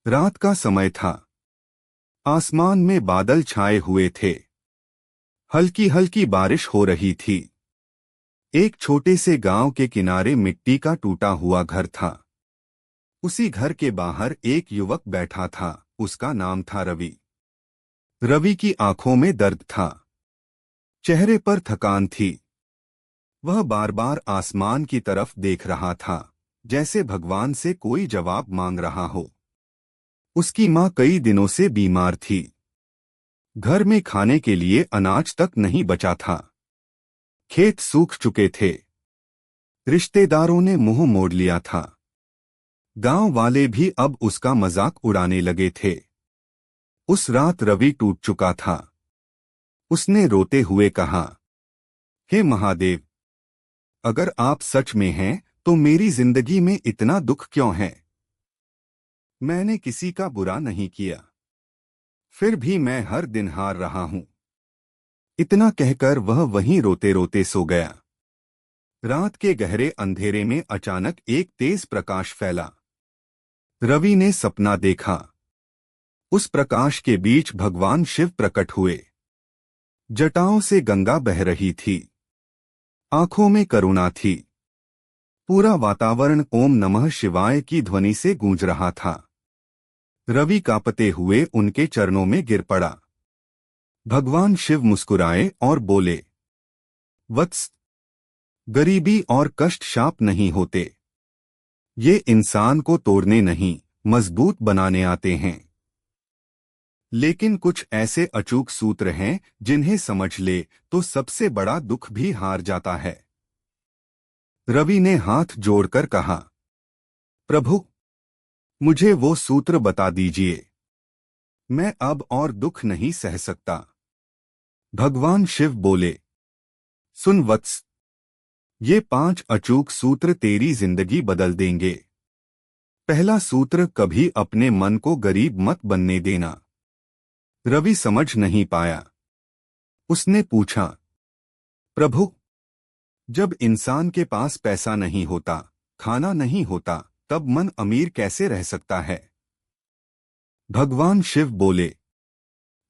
रात का समय था। आसमान में बादल छाए हुए थे। हल्की हल्की बारिश हो रही थी। एक छोटे से गांव के किनारे मिट्टी का टूटा हुआ घर था। उसी घर के बाहर एक युवक बैठा था। उसका नाम था रवि। रवि की आंखों में दर्द था। चेहरे पर थकान थी। वह बार बार आसमान की तरफ देख रहा था, जैसे भगवान से कोई जवाब मांग रहा हो। उसकी माँ कई दिनों से बीमार थी। घर में खाने के लिए अनाज तक नहीं बचा था। खेत सूख चुके थे। रिश्तेदारों ने मुंह मोड़ लिया था। गांव वाले भी अब उसका मजाक उड़ाने लगे थे। उस रात रवि टूट चुका था। उसने रोते हुए कहा, हे महादेव, अगर आप सच में हैं तो मेरी जिंदगी में इतना दुख क्यों है? मैंने किसी का बुरा नहीं किया, फिर भी मैं हर दिन हार रहा हूं। इतना कहकर वह वहीं रोते रोते सो गया। रात के गहरे अंधेरे में अचानक एक तेज प्रकाश फैला। रवि ने सपना देखा। उस प्रकाश के बीच भगवान शिव प्रकट हुए। जटाओं से गंगा बह रही थी। आंखों में करुणा थी। पूरा वातावरण ओम नमः शिवाय की ध्वनि से गूंज रहा था। रवि कांपते हुए उनके चरणों में गिर पड़ा। भगवान शिव मुस्कुराए और बोले, वत्स, गरीबी और कष्ट शाप नहीं होते। ये इंसान को तोड़ने नहीं, मजबूत बनाने आते हैं। लेकिन कुछ ऐसे अचूक सूत्र हैं जिन्हें समझ ले तो सबसे बड़ा दुख भी हार जाता है। रवि ने हाथ जोड़कर कहा, प्रभु, मुझे वो सूत्र बता दीजिए। मैं अब और दुख नहीं सह सकता। भगवान शिव बोले, सुन वत्स, ये 5 अचूक सूत्र तेरी जिंदगी बदल देंगे। पहला सूत्र, कभी अपने मन को गरीब मत बनने देना। रवि समझ नहीं पाया। उसने पूछा, प्रभु, जब इंसान के पास पैसा नहीं होता, खाना नहीं होता, तब मन अमीर कैसे रह सकता है? भगवान शिव बोले,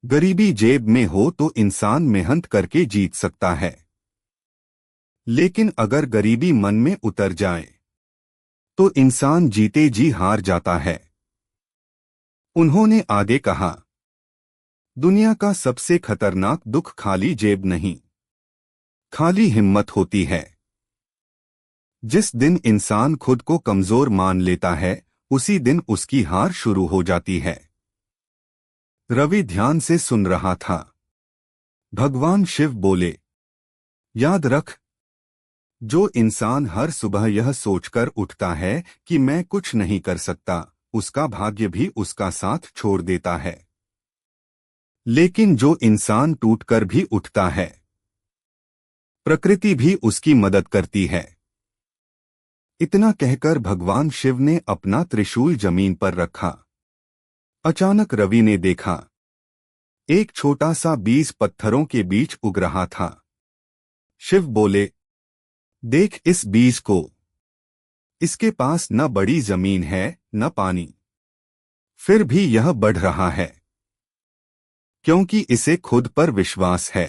गरीबी जेब में हो तो इंसान मेहनत करके जीत सकता है, लेकिन अगर गरीबी मन में उतर जाए तो इंसान जीते जी हार जाता है। उन्होंने आगे कहा, दुनिया का सबसे खतरनाक दुख खाली जेब नहीं, खाली हिम्मत होती है। जिस दिन इंसान खुद को कमजोर मान लेता है, उसी दिन उसकी हार शुरू हो जाती है। रवि ध्यान से सुन रहा था। भगवान शिव बोले, याद रख, जो इंसान हर सुबह यह सोचकर उठता है कि मैं कुछ नहीं कर सकता, उसका भाग्य भी उसका साथ छोड़ देता है। लेकिन जो इंसान टूटकर भी उठता है, प्रकृति भी उसकी मदद करती है। इतना कहकर भगवान शिव ने अपना त्रिशूल जमीन पर रखा। अचानक रवि ने देखा, एक छोटा सा बीज पत्थरों के बीच उग रहा था। शिव बोले, देख इस बीज को। इसके पास न बड़ी जमीन है न पानी, फिर भी यह बढ़ रहा है, क्योंकि इसे खुद पर विश्वास है।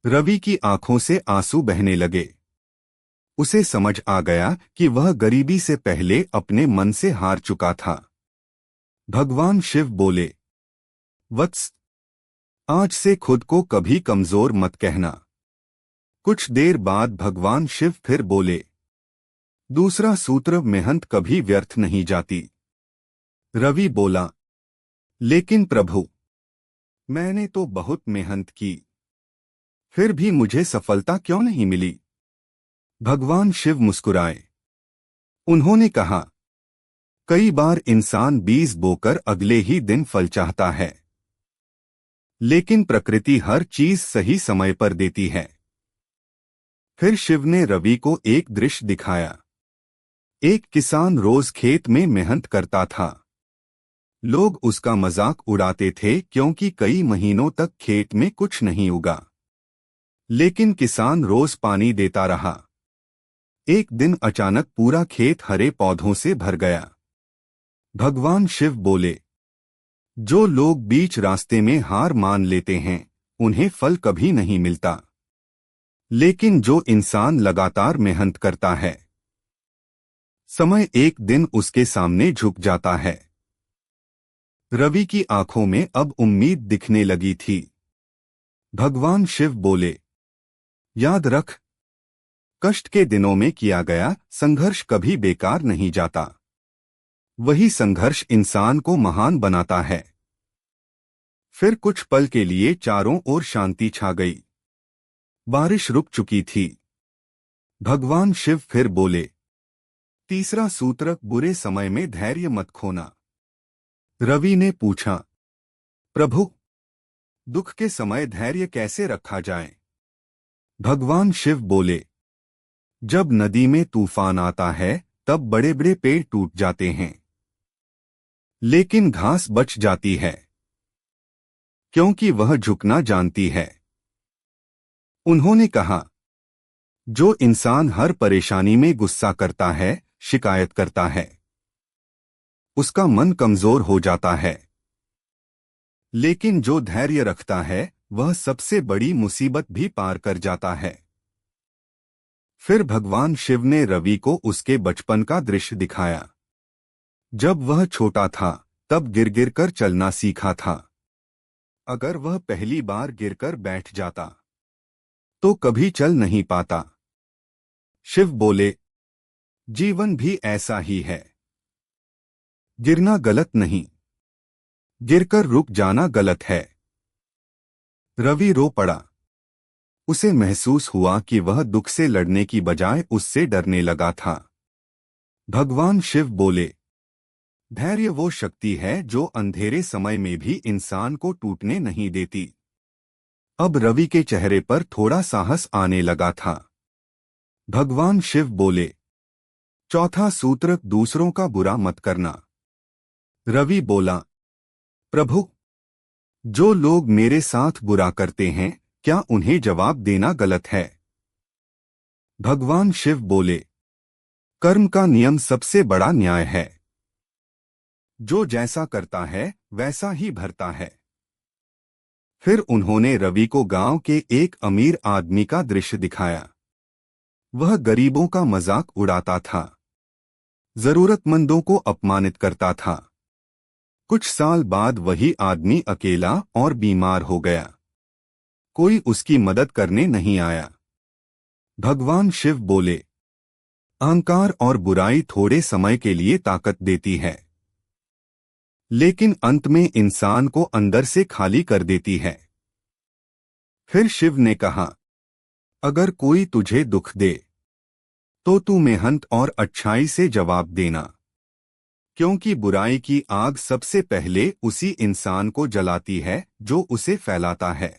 रवि की आंखों से आंसू बहने लगे। उसे समझ आ गया कि वह गरीबी से पहले अपने मन से हार चुका था। भगवान शिव बोले, वत्स, आज से खुद को कभी कमजोर मत कहना। कुछ देर बाद भगवान शिव फिर बोले, दूसरा सूत्र, मेहनत कभी व्यर्थ नहीं जाती। रवि बोला, लेकिन प्रभु, मैंने तो बहुत मेहनत की, फिर भी मुझे सफलता क्यों नहीं मिली? भगवान शिव मुस्कुराए। उन्होंने कहा, कई बार इंसान बीज बोकर अगले ही दिन फल चाहता है, लेकिन प्रकृति हर चीज सही समय पर देती है। फिर शिव ने रवि को एक दृश्य दिखाया। एक किसान रोज खेत में मेहनत करता था। लोग उसका मजाक उड़ाते थे क्योंकि कई महीनों तक खेत में कुछ नहीं उगा। लेकिन किसान रोज पानी देता रहा। एक दिन अचानक पूरा खेत हरे पौधों से भर गया। भगवान शिव बोले, जो लोग बीच रास्ते में हार मान लेते हैं उन्हें फल कभी नहीं मिलता, लेकिन जो इंसान लगातार मेहनत करता है, समय एक दिन उसके सामने झुक जाता है। रवि की आंखों में अब उम्मीद दिखने लगी थी। भगवान शिव बोले, याद रख, कष्ट के दिनों में किया गया संघर्ष कभी बेकार नहीं जाता। वही संघर्ष इंसान को महान बनाता है। फिर कुछ पल के लिए चारों ओर शांति छा गई। बारिश रुक चुकी थी। भगवान शिव फिर बोले, तीसरा सूत्र, बुरे समय में धैर्य मत खोना। रवि ने पूछा, प्रभु, दुख के समय धैर्य कैसे रखा जाए? भगवान शिव बोले, जब नदी में तूफान आता है तब बड़े बड़े पेड़ टूट जाते हैं, लेकिन घास बच जाती है, क्योंकि वह झुकना जानती है। उन्होंने कहा, जो इंसान हर परेशानी में गुस्सा करता है, शिकायत करता है, उसका मन कमजोर हो जाता है, लेकिन जो धैर्य रखता है वह सबसे बड़ी मुसीबत भी पार कर जाता है। फिर भगवान शिव ने रवि को उसके बचपन का दृश्य दिखाया। जब वह छोटा था तब गिर गिर कर चलना सीखा था। अगर वह पहली बार गिरकर बैठ जाता तो कभी चल नहीं पाता। शिव बोले, जीवन भी ऐसा ही है। गिरना गलत नहीं, गिरकर रुक जाना गलत है। रवि रो पड़ा। उसे महसूस हुआ कि वह दुख से लड़ने की बजाय उससे डरने लगा था। भगवान शिव बोले, धैर्य वो शक्ति है जो अंधेरे समय में भी इंसान को टूटने नहीं देती। अब रवि के चेहरे पर थोड़ा साहस आने लगा था। भगवान शिव बोले, चौथा सूत्र, दूसरों का बुरा मत करना। रवि बोला, प्रभु, जो लोग मेरे साथ बुरा करते हैं क्या उन्हें जवाब देना गलत है? भगवान शिव बोले, कर्म का नियम सबसे बड़ा न्याय है। जो जैसा करता है वैसा ही भरता है। फिर उन्होंने रवि को गांव के एक अमीर आदमी का दृश्य दिखाया। वह गरीबों का मजाक उड़ाता था, जरूरतमंदों को अपमानित करता था। कुछ साल बाद वही आदमी अकेला और बीमार हो गया। कोई उसकी मदद करने नहीं आया। भगवान शिव बोले, अहंकार और बुराई थोड़े समय के लिए ताकत देती है, लेकिन अंत में इंसान को अंदर से खाली कर देती है। फिर शिव ने कहा, अगर कोई तुझे दुख दे तो तू मेहनत और अच्छाई से जवाब देना, क्योंकि बुराई की आग सबसे पहले उसी इंसान को जलाती है जो उसे फैलाता है।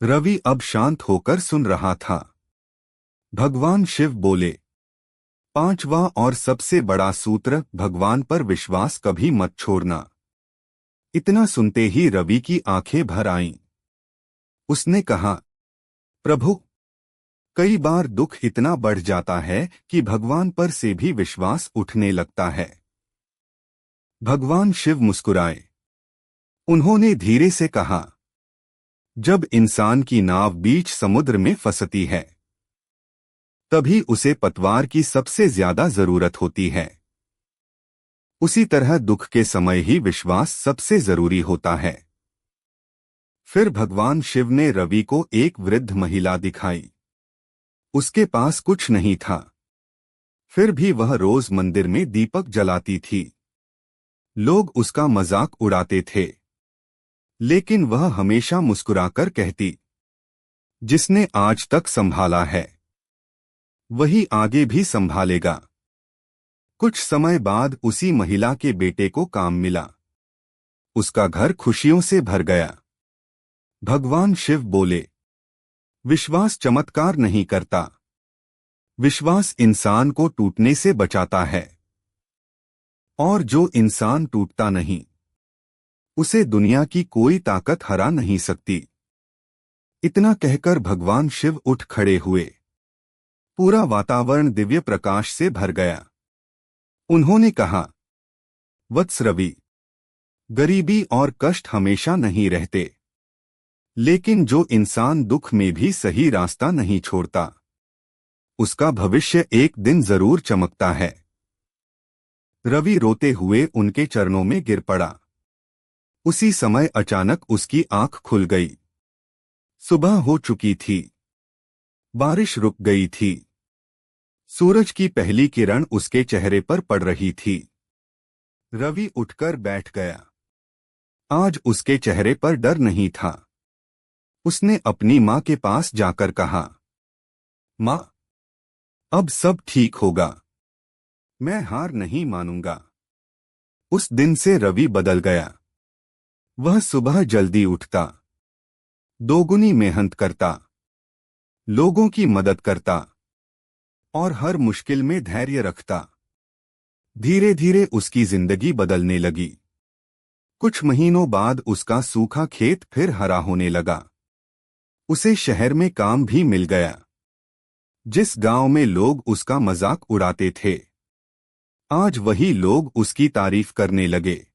रवि अब शांत होकर सुन रहा था। भगवान शिव बोले, पांचवा और सबसे बड़ा सूत्र, भगवान पर विश्वास कभी मत छोड़ना। इतना सुनते ही रवि की आंखें भर आईं। उसने कहा, प्रभु, कई बार दुख इतना बढ़ जाता है कि भगवान पर से भी विश्वास उठने लगता है। भगवान शिव मुस्कुराए। उन्होंने धीरे से कहा, जब इंसान की नाव बीच समुद्र में फंसती है तभी उसे पतवार की सबसे ज्यादा जरूरत होती है। उसी तरह दुख के समय ही विश्वास सबसे जरूरी होता है। फिर भगवान शिव ने रवि को एक वृद्ध महिला दिखाई। उसके पास कुछ नहीं था, फिर भी वह रोज मंदिर में दीपक जलाती थी। लोग उसका मजाक उड़ाते थे, लेकिन वह हमेशा मुस्कुराकर कहती, जिसने आज तक संभाला है वही आगे भी संभालेगा। कुछ समय बाद उसी महिला के बेटे को काम मिला। उसका घर खुशियों से भर गया। भगवान शिव बोले, विश्वास चमत्कार नहीं करता, विश्वास इंसान को टूटने से बचाता है। और जो इंसान टूटता नहीं उसे दुनिया की कोई ताकत हरा नहीं सकती। इतना कहकर भगवान शिव उठ खड़े हुए। पूरा वातावरण दिव्य प्रकाश से भर गया। उन्होंने कहा, वत्स रवि, गरीबी और कष्ट हमेशा नहीं रहते, लेकिन जो इंसान दुख में भी सही रास्ता नहीं छोड़ता, उसका भविष्य एक दिन जरूर चमकता है। रवि रोते हुए उनके चरणों में गिर पड़ा। उसी समय अचानक उसकी आंख खुल गई। सुबह हो चुकी थी, बारिश रुक गई थी, सूरज की पहली किरण उसके चेहरे पर पड़ रही थी। रवि उठकर बैठ गया। आज उसके चेहरे पर डर नहीं था। उसने अपनी माँ के पास जाकर कहा, माँ, अब सब ठीक होगा, मैं हार नहीं मानूंगा। उस दिन से रवि बदल गया। वह सुबह जल्दी उठता, दोगुनी मेहनत करता, लोगों की मदद करता और हर मुश्किल में धैर्य रखता। धीरे धीरे उसकी जिंदगी बदलने लगी। कुछ महीनों बाद उसका सूखा खेत फिर हरा होने लगा। उसे शहर में काम भी मिल गया। जिस गांव में लोग उसका मजाक उड़ाते थे, आज वही लोग उसकी तारीफ करने लगे।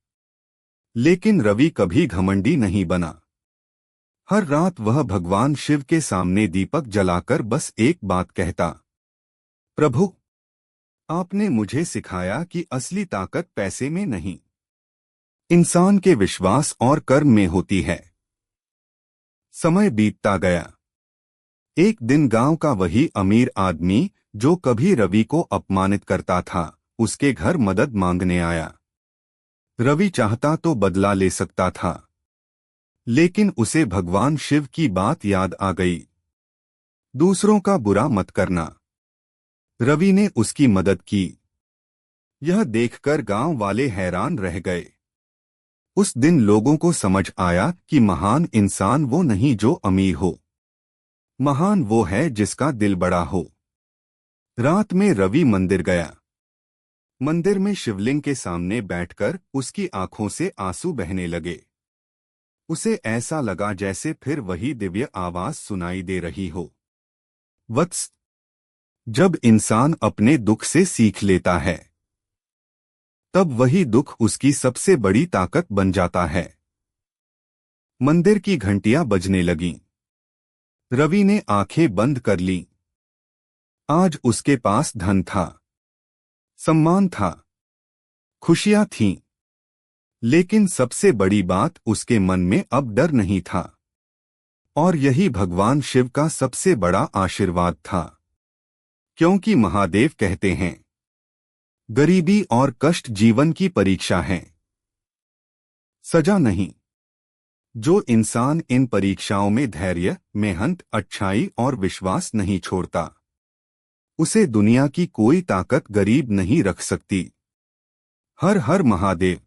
लेकिन रवि कभी घमंडी नहीं बना। हर रात वह भगवान शिव के सामने दीपक जलाकर बस एक बात कहता, प्रभु, आपने मुझे सिखाया कि असली ताकत पैसे में नहीं, इंसान के विश्वास और कर्म में होती है। समय बीतता गया। एक दिन गांव का वही अमीर आदमी जो कभी रवि को अपमानित करता था, उसके घर मदद मांगने आया। रवि चाहता तो बदला ले सकता था, लेकिन उसे भगवान शिव की बात याद आ गई, दूसरों का बुरा मत करना। रवि ने उसकी मदद की। यह देखकर गांव वाले हैरान रह गए। उस दिन लोगों को समझ आया कि महान इंसान वो नहीं जो अमीर हो, महान वो है जिसका दिल बड़ा हो। रात में रवि मंदिर गया। मंदिर में शिवलिंग के सामने बैठकर उसकी आंखों से आंसू बहने लगे। उसे ऐसा लगा जैसे फिर वही दिव्य आवाज सुनाई दे रही हो, वत्स, जब इंसान अपने दुख से सीख लेता है, तब वही दुख उसकी सबसे बड़ी ताकत बन जाता है। मंदिर की घंटियां बजने लगीं। रवि ने आंखें बंद कर लीं। आज उसके पास धन था, सम्मान था, खुशियां थीं, लेकिन सबसे बड़ी बात उसके मन में अब डर नहीं था। और यही भगवान शिव का सबसे बड़ा आशीर्वाद था, क्योंकि महादेव कहते हैं, गरीबी और कष्ट जीवन की परीक्षा है, सजा नहीं। जो इंसान इन परीक्षाओं में धैर्य, मेहनत, अच्छाई और विश्वास नहीं छोड़ता, उसे दुनिया की कोई ताकत गरीब नहीं रख सकती। हर हर महादेव।